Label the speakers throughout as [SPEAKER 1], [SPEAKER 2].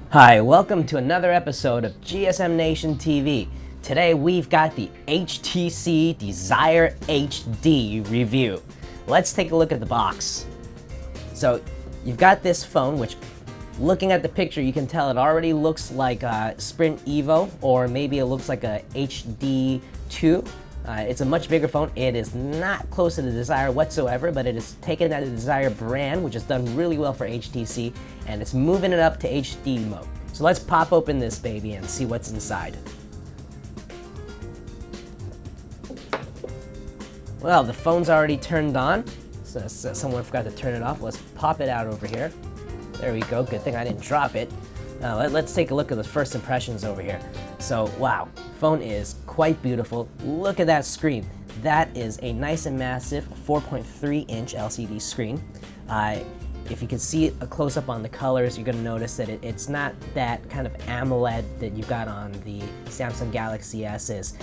[SPEAKER 1] Hi, welcome to another episode of GSM Nation TV. Today we've got the HTC Desire HD review. Let's take a look at the box. So you've got this phone, which looking at the picture you can tell it already looks like a Sprint Evo, or maybe it looks like a HD2. It's a much bigger phone. It is not close to the Desire whatsoever, but it is taken out of the Desire brand, which has done really well for HTC, and it's moving it up to HD mode. So let's pop open this baby and see what's inside. Well, the phone's already turned on, so someone forgot to turn it off. Let's pop it out over here. There we go. Good thing I didn't drop it. Let's take a look at the first impressions over here. So, wow, phone is quite beautiful. Look at that screen. That is a nice and massive 4.3-inch LCD screen. If you can see a close-up on the colors, you're going to notice that it's not that kind of AMOLED that you got on the Samsung Galaxy S's,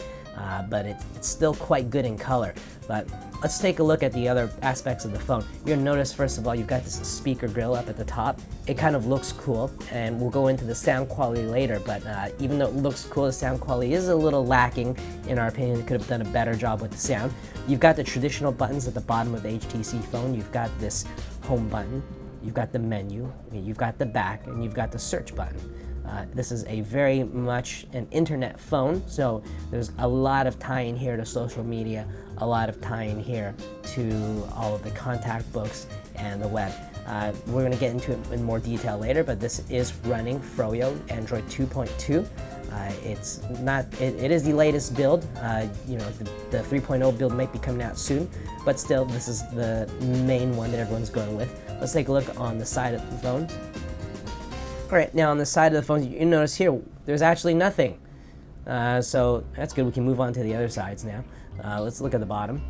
[SPEAKER 1] but it's still quite good in color. But let's take a look at the other aspects of the phone. You're going to notice, first of all, you've got this speaker grill up at the top. It kind of looks cool, and we'll go into the sound quality later, but even though it looks cool, the sound quality is a little lacking, in our opinion. It could have done a better job with the sound. You've got the traditional buttons at the bottom of the HTC phone. You've got this home button, you've got the menu, you've got the back, and you've got the search button. This is a very much an internet phone, so there's a lot of tie-in here to social media, a lot of tie-in here to all of the contact books and the web. We're going to get into it in more detail later, but this is running Froyo Android 2.2. It's not. It is the latest build. You know, the 3.0 build might be coming out soon, but still, this is the main one that everyone's going with. Let's take a look on the side of the phone. All right, now on the side of the phone, you notice here there's actually nothing. So that's good. We can move on to the other sides now. Let's look at the bottom.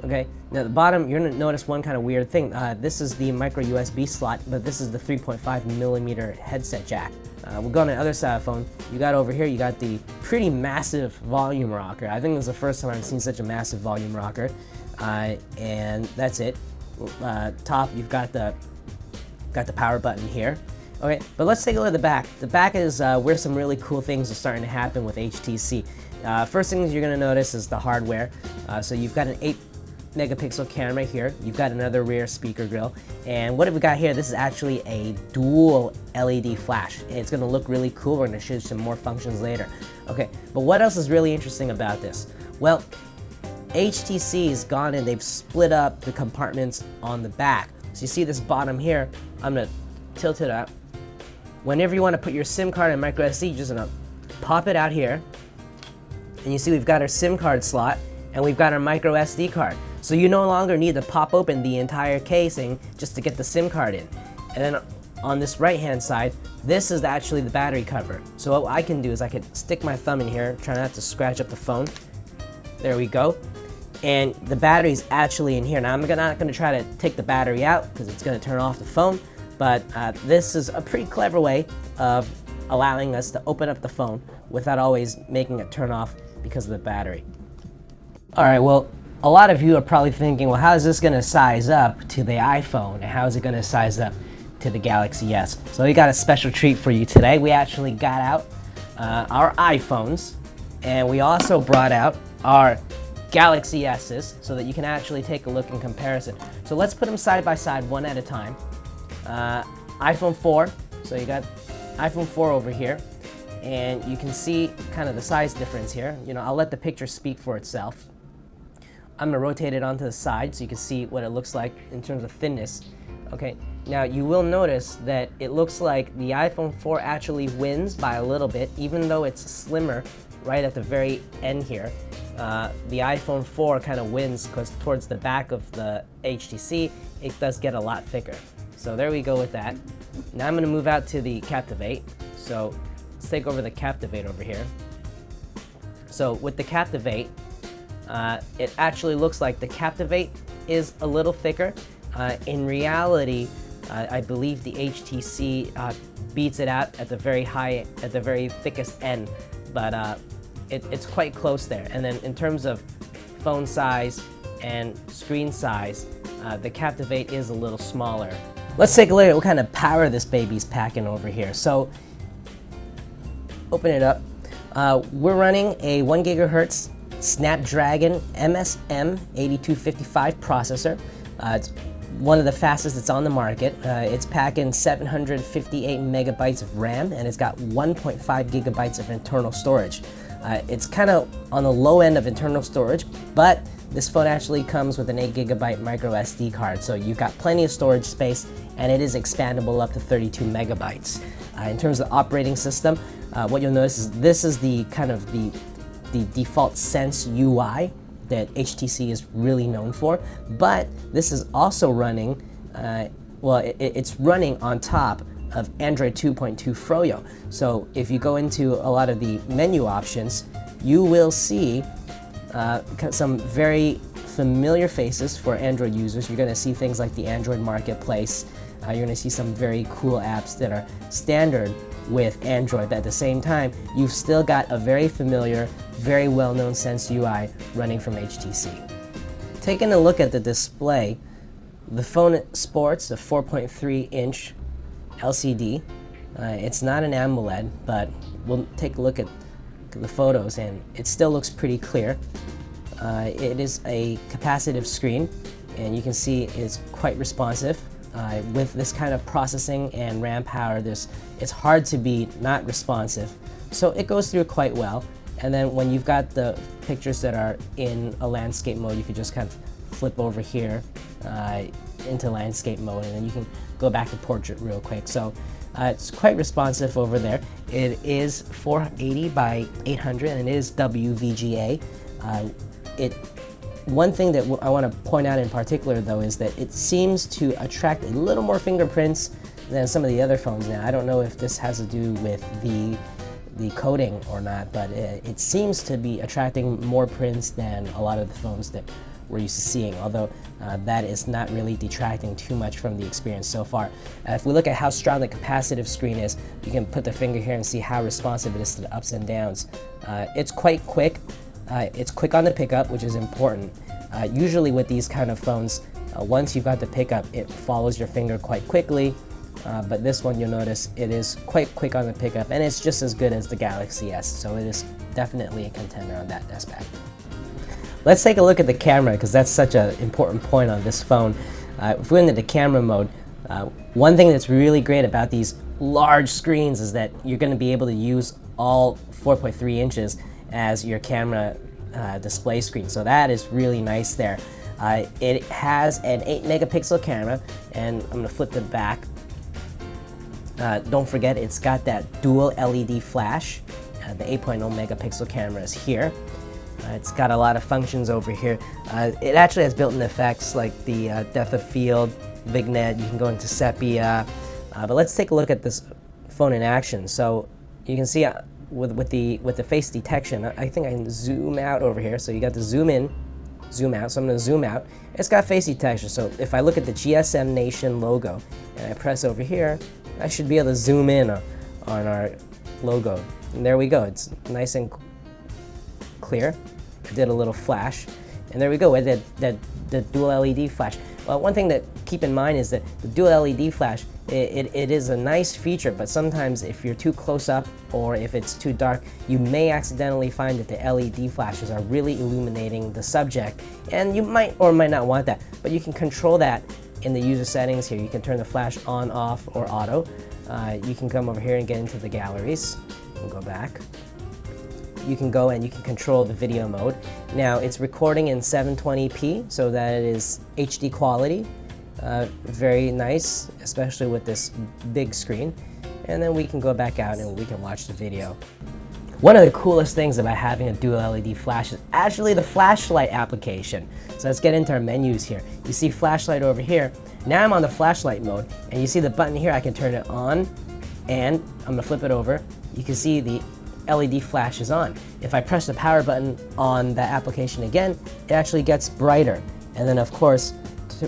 [SPEAKER 1] Okay, now at the bottom, you're going to notice one kind of weird thing. This is the micro USB slot, but this is the 3.5mm headset jack. We'll go on the other side of the phone. You got over here, you got the pretty massive volume rocker. I think this is the first time I've seen such a massive volume rocker. And that's it. Top, you've got the power button here. Okay, but let's take a look at the back. The back is where some really cool things are starting to happen with HTC. First things you're going to notice is the hardware. So you've got an 8-megapixel camera here. You've got another rear speaker grill. And what have we got here? This is actually a dual LED flash. It's going to look really cool. We're going to show you some more functions later. Okay, but what else is really interesting about this? Well, HTC's gone and they've split up the compartments on the back. So you see this bottom here. I'm going to tilt it up. Whenever you want to put your SIM card and micro SD, you're just going to pop it out here. And you see we've got our SIM card slot and we've got our micro SD card. So you no longer need to pop open the entire casing just to get the SIM card in. And then on this right hand side, this is actually the battery cover. So what I can do is I can stick my thumb in here, try not to scratch up the phone. There we go. And the battery's actually in here. Now I'm not going to try to take the battery out because it's going to turn off the phone. But this is a pretty clever way of allowing us to open up the phone without always making it turn off because of the battery. All right, well, a lot of you are probably thinking, well, how is this going to size up to the iPhone? And how is it going to size up to the Galaxy S? So we got a special treat for you today. We actually got out our iPhones, and we also brought out our Galaxy S's so that you can actually take a look in comparison. So let's put them side by side, one at a time. iPhone 4, so you got iPhone 4 over here, and you can see kind of the size difference here. You know, I'll let the picture speak for itself. I'm going to rotate it onto the side so you can see what it looks like in terms of thinness. Okay, now you will notice that it looks like the iPhone 4 actually wins by a little bit, even though it's slimmer right at the very end here. The iPhone 4 kind of wins because towards the back of the HTC, it does get a lot thicker. So there we go with that. Now I'm going to move out to the Captivate. So let's take over the Captivate over here. So with the Captivate, it actually looks like the Captivate is a little thicker. In reality, I believe the HTC beats it out at the very thickest end, but it's quite close there. And then in terms of phone size and screen size, the Captivate is a little smaller. Let's take a look at what kind of power this baby's packing over here. So open it up. We're running a 1 gigahertz Snapdragon MSM 8255 processor. It's one of the fastest that's on the market. It's packing 758 megabytes of RAM, and it's got 1.5 gigabytes of internal storage. It's kind of on the low end of internal storage, but this phone actually comes with an 8 gigabyte micro SD card, so you've got plenty of storage space, and it is expandable up to 32 megabytes. In terms of operating system, what you'll notice is this is the kind of the default Sense UI that HTC is really known for, but this is also running, it's running on top of Android 2.2 Froyo. So if you go into a lot of the menu options, you will see some very familiar faces for Android users. You're going to see things like the Android Marketplace. You're going to see some very cool apps that are standard with Android, but at the same time, you've still got a very familiar, very well-known Sense UI running from HTC. Taking a look at the display, the phone sports a 4.3-inch LCD. It's not an AMOLED, but we'll take a look at the photos and it still looks pretty clear. It is a capacitive screen, and you can see it's quite responsive. With this kind of processing and RAM power, it's hard to be not responsive. So it goes through quite well. And then when you've got the pictures that are in a landscape mode, you can just kind of flip over here into landscape mode, and then you can go back to portrait real quick. So it's quite responsive over there. It is 480 by 800, and it is WVGA. One thing that I want to point out in particular, though, is that it seems to attract a little more fingerprints than some of the other phones now. I don't know if this has to do with the coating or not, but it seems to be attracting more prints than a lot of the phones that we're used to seeing, although that is not really detracting too much from the experience so far. If we look at how strong the capacitive screen is, you can put the finger here and see how responsive it is to the ups and downs. It's quite quick. It's quick on the pickup, which is important. Usually with these kind of phones, once you've got the pickup, it follows your finger quite quickly. But this one, you'll notice it is quite quick on the pickup, and it's just as good as the Galaxy S, so it is definitely a contender on that aspect. Let's take a look at the camera, because that's such an important point on this phone. If we go into the camera mode, one thing that's really great about these large screens is that you're going to be able to use all 4.3 inches as your camera display screen, so that is really nice there. It has an 8 megapixel camera, and I'm going to flip it back. Don't forget, it's got that dual LED flash. The 8.0 megapixel camera is here. It's got a lot of functions over here. It actually has built-in effects like the depth of field, vignette. You can go into sepia. But let's take a look at this phone in action. So you can see with the face detection, I think I can zoom out over here. So you got the zoom in, zoom out. So I'm going to zoom out. It's got face detection. So if I look at the GSM Nation logo and I press over here, I should be able to zoom in on our logo. And there we go. It's nice and clear. I did a little flash, and there we go. I did the dual LED flash. Well, one thing to keep in mind is that the dual LED flash, it is a nice feature, but sometimes if you're too close up or if it's too dark, you may accidentally find that the LED flashes are really illuminating the subject, and you might or might not want that. But you can control that in the user settings here. You can turn the flash on, off, or auto. You can come over here and get into the galleries and go back. You can go and you can control the video mode. Now it's recording in 720p, so that it is HD quality. Very nice, especially with this big screen. And then we can go back out and we can watch the video. One of the coolest things about having a dual LED flash is actually the flashlight application. So let's get into our menus here. You see flashlight over here. Now I'm on the flashlight mode, and you see the button here. I can turn it on, and I'm gonna flip it over. You can see the LED flash is on. If I press the power button on that application again, it actually gets brighter. And then of course,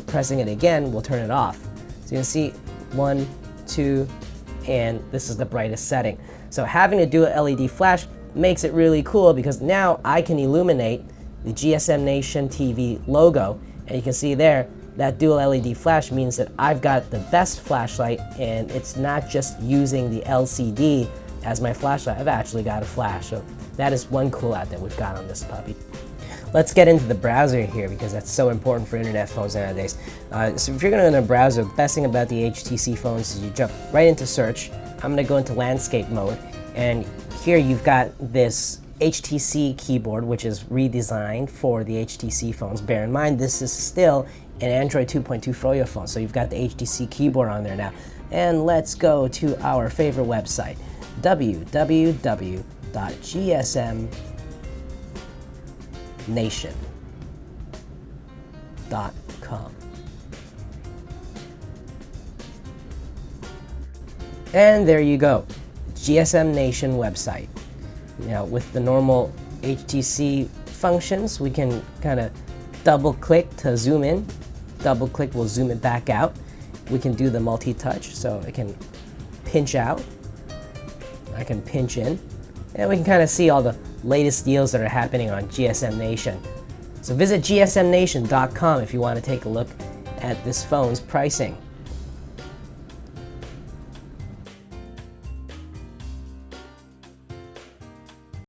[SPEAKER 1] pressing it again will turn it off. So you can see 1, 2, and this is the brightest setting. So having to do a LED flash makes it really cool, because now I can illuminate the GSM Nation TV logo, and you can see there that dual LED flash means that I've got the best flashlight, and it's not just using the LCD as my flashlight, I've actually got a flash. So that is one cool out that we've got on this puppy. Let's get into the browser here because that's so important for internet phones nowadays. So if you're going to go in a browser, the best thing about the HTC phones is you jump right into search. I'm going to go into landscape mode, and here you've got this HTC keyboard, which is redesigned for the HTC phones. Bear in mind, this is still an Android 2.2 Froyo phone, so you've got the HTC keyboard on there now. And let's go to our favorite website, www.gsmnation.com. And there you go, GSM Nation website. Now, with the normal HTC functions, we can kind of double click to zoom in. Double click will zoom it back out. We can do the multi-touch, so I can pinch out, I can pinch in, and we can kind of see all the latest deals that are happening on GSM Nation. So visit gsmnation.com if you want to take a look at this phone's pricing.